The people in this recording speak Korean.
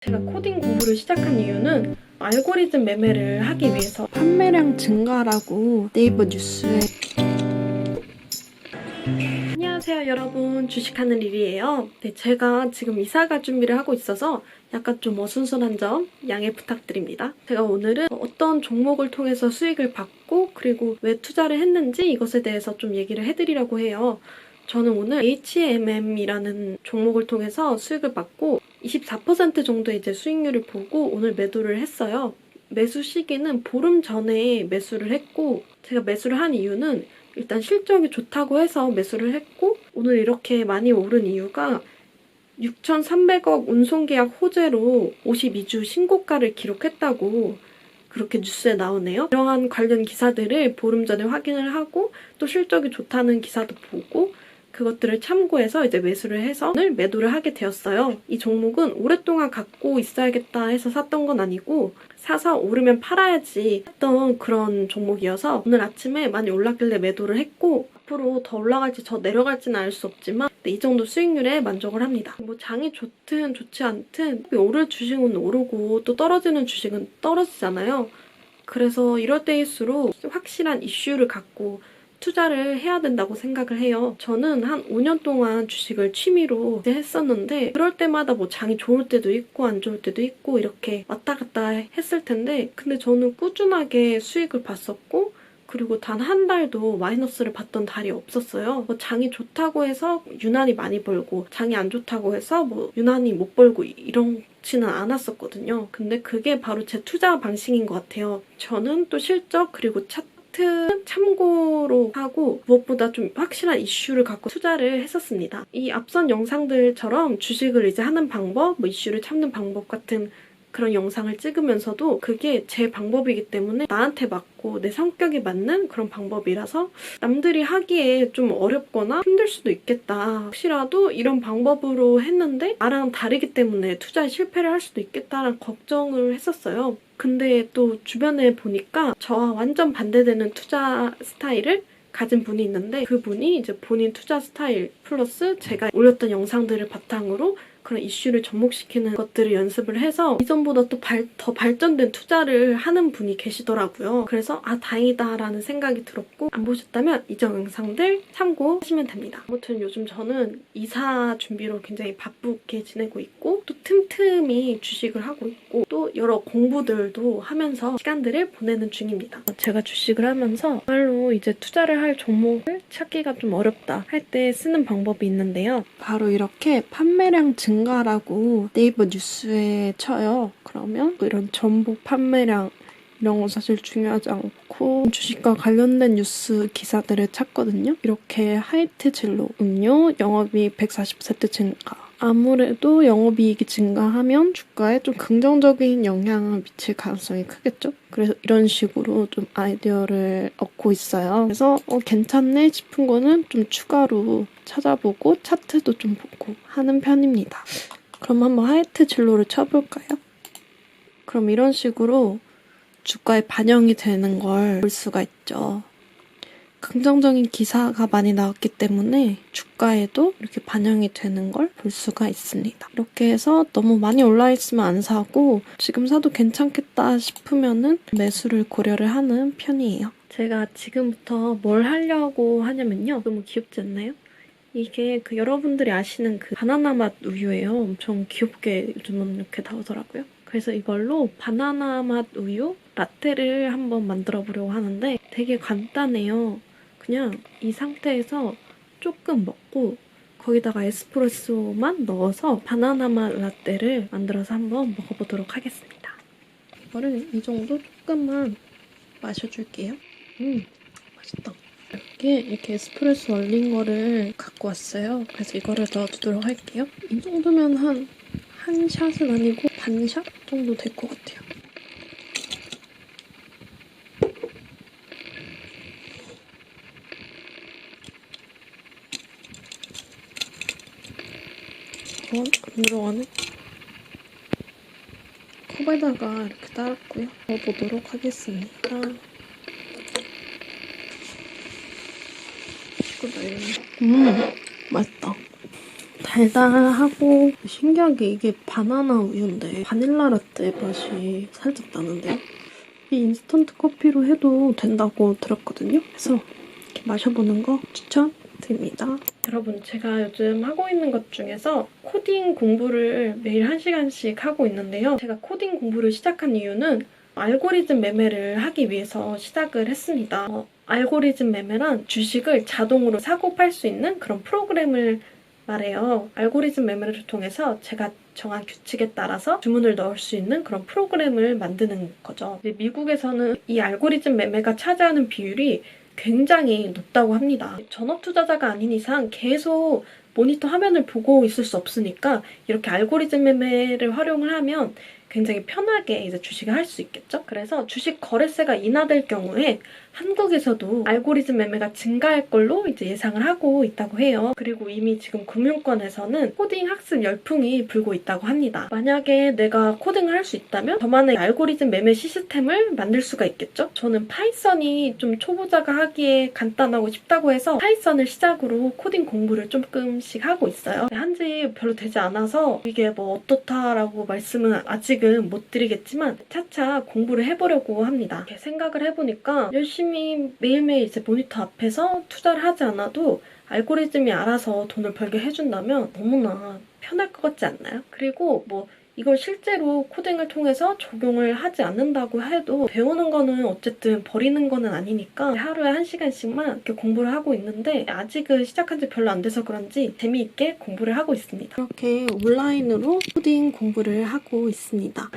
제가 코딩 공부를 시작한 이유는 알고리즘 매매를 하기 위해서. 판매량 증가라고 네이버 뉴스에. 안녕하세요 여러분, 주식하는 릴이에요. 네, 제가 지금 이사갈 준비를 하고 있어서 약간 좀 어순순한 점 양해 부탁드립니다. 제가 오늘은 어떤 종목을 통해서 수익을 받고 그리고 왜 투자를 했는지 이것에 대해서 좀 얘기를 해드리려고 해요. 저는 오늘 HMM이라는 종목을 통해서 수익을 받고 24% 정도의 이제 수익률을 보고 오늘 매도를 했어요. 매수 시기는 보름 전에 매수를 했고, 제가 매수를 한 이유는 일단 실적이 좋다고 해서 매수를 했고, 오늘 이렇게 많이 오른 이유가 6,300억 운송계약 호재로 52주 신고가를 기록했다고 그렇게 뉴스에 나오네요. 이러한 관련 기사들을 보름 전에 확인을 하고 또 실적이 좋다는 기사도 보고 그것들을 참고해서 이제 매수를 해서 오늘 매도를 하게 되었어요. 이 종목은 오랫동안 갖고 있어야겠다 해서 샀던 건 아니고 사서 오르면 팔아야지 했던 그런 종목이어서 오늘 아침에 많이 올랐길래 매도를 했고, 앞으로 더 올라갈지 더 내려갈지는 알 수 없지만 이 정도 수익률에 만족을 합니다. 뭐 장이 좋든 좋지 않든 오를 주식은 오르고 또 떨어지는 주식은 떨어지잖아요. 그래서 이럴 때일수록 확실한 이슈를 갖고 투자를 해야 된다고 생각을 해요. 저는 한 5년 동안 주식을 취미로 했었는데 그럴 때마다 뭐 장이 좋을 때도 있고 안 좋을 때도 있고 이렇게 왔다 갔다 했을 텐데, 근데 저는 꾸준하게 수익을 봤었고 그리고 단 한 달도 마이너스를 봤던 달이 없었어요. 뭐 장이 좋다고 해서 유난히 많이 벌고 장이 안 좋다고 해서 뭐 유난히 못 벌고 이렇지는 않았었거든요. 근데 그게 바로 제 투자 방식인 것 같아요. 저는 또 실적 그리고 차트 참고로 하고 무엇보다 좀 확실한 이슈를 갖고 투자를 했었습니다. 이 앞선 영상들처럼 주식을 이제 하는 방법, 뭐 이슈를 찾는 방법 같은 그런 영상을 찍으면서도 그게 제 방법이기 때문에 나한테 맞고 내 성격에 맞는 그런 방법이라서 남들이 하기에 좀 어렵거나 힘들 수도 있겠다, 혹시라도 이런 방법으로 했는데 나랑 다르기 때문에 투자에 실패를 할 수도 있겠다라는 걱정을 했었어요. 근데 또 주변에 보니까 저와 완전 반대되는 투자 스타일을 가진 분이 있는데, 그분이 이제 본인 투자 스타일 플러스 제가 올렸던 영상들을 바탕으로 그런 이슈를 접목시키는 것들을 연습을 해서 이전보다 또 더 발전된 투자를 하는 분이 계시더라고요. 그래서 다행이다라는 생각이 들었고, 안 보셨다면 이전 영상들 참고하시면 됩니다. 아무튼 요즘 저는 이사 준비로 굉장히 바쁘게 지내고 있고 또 틈틈이 주식을 하고 있고 또 여러 공부들도 하면서 시간들을 보내는 중입니다. 제가 주식을 하면서 정말로 이제 투자를 할 종목을 찾기가 좀 어렵다 할 때 쓰는 방법이 있는데요. 바로 이렇게 판매량 증가라고 네이버 뉴스에 쳐요. 그러면 이런 전복 판매량 이런 거 사실 중요하지 않고 주식과 관련된 뉴스 기사들을 찾거든요. 이렇게 하이트 진로, 음료, 영업이익 140% 증가. 아무래도 영업이익이 증가하면 주가에 좀 긍정적인 영향을 미칠 가능성이 크겠죠. 그래서 이런 식으로 좀 아이디어를 얻고 있어요. 그래서 괜찮네 싶은 거는 좀 추가로 찾아보고 차트도 좀 보고 하는 편입니다. 그럼 한번 하이트 진로를 쳐볼까요? 그럼 이런 식으로 주가에 반영이 되는 걸 볼 수가 있죠. 긍정적인 기사가 많이 나왔기 때문에 주가에도 이렇게 반영이 되는 걸 볼 수가 있습니다. 이렇게 해서 너무 많이 올라 있으면 안 사고 지금 사도 괜찮겠다 싶으면은 매수를 고려를 하는 편이에요. 제가 지금부터 뭘 하려고 하냐면요. 너무 귀엽지 않나요? 이게 여러분들이 아시는 바나나 맛 우유예요. 엄청 귀엽게 요즘은 이렇게 나오더라고요. 그래서 이걸로 바나나 맛 우유 라떼를 한번 만들어 보려고 하는데 되게 간단해요. 그냥 이 상태에서 조금 먹고 거기다가 에스프레소만 넣어서 바나나 맛 라떼를 만들어서 한번 먹어보도록 하겠습니다. 이거를 이 정도 조금만 마셔줄게요. 맛있다. 이렇게 에스프레소 얼린 거를 갖고 왔어요. 그래서 이거를 넣어두도록 할게요. 이 정도면 한 샷은 아니고 반 샷 정도 될 것 같아요. 안 들어가네. 컵에다가 이렇게 따랐고요. 먹어보도록 하겠습니다. 맛있다. 달달하고 신기하게 이게 바나나 우유인데 바닐라 라떼 맛이 살짝 나는데요. 이 인스턴트 커피로 해도 된다고 들었거든요. 그래서 이렇게 마셔보는 거 추천드립니다. 여러분, 제가 요즘 하고 있는 것 중에서 코딩 공부를 매일 1시간씩 하고 있는데요. 제가 코딩 공부를 시작한 이유는 알고리즘 매매를 하기 위해서 시작을 했습니다. 알고리즘 매매란 주식을 자동으로 사고 팔 수 있는 그런 프로그램을 말해요. 알고리즘 매매를 통해서 제가 정한 규칙에 따라서 주문을 넣을 수 있는 그런 프로그램을 만드는 거죠. 미국에서는 이 알고리즘 매매가 차지하는 비율이 굉장히 높다고 합니다. 전업 투자자가 아닌 이상 계속 모니터 화면을 보고 있을 수 없으니까 이렇게 알고리즘 매매를 활용을 하면 굉장히 편하게 이제 주식을 할 수 있겠죠? 그래서 주식 거래세가 인하될 경우에 한국에서도 알고리즘 매매가 증가할 걸로 이제 예상을 하고 있다고 해요. 그리고 이미 지금 금융권에서는 코딩 학습 열풍이 불고 있다고 합니다. 만약에 내가 코딩을 할 수 있다면 저만의 알고리즘 매매 시스템을 만들 수가 있겠죠? 저는 파이썬이 좀 초보자가 하기에 간단하고 쉽다고 해서 파이썬을 시작으로 코딩 공부를 조금씩 하고 있어요. 한지 별로 되지 않아서 이게 뭐 어떻다라고 말씀은 아직은 못 드리겠지만 차차 공부를 해보려고 합니다. 이렇게 생각을 해보니까 열심히 매일매일 이제 모니터 앞에서 투자를 하지 않아도 알고리즘이 알아서 돈을 벌게 해준다면 너무나 편할 것 같지 않나요? 그리고 뭐 이걸 실제로 코딩을 통해서 적용을 하지 않는다고 해도 배우는 거는 어쨌든 버리는 거는 아니니까 하루에 1시간씩만 이렇게 공부를 하고 있는데 아직은 시작한 지 별로 안 돼서 그런지 재미있게 공부를 하고 있습니다. 이렇게 온라인으로 코딩 공부를 하고 있습니다.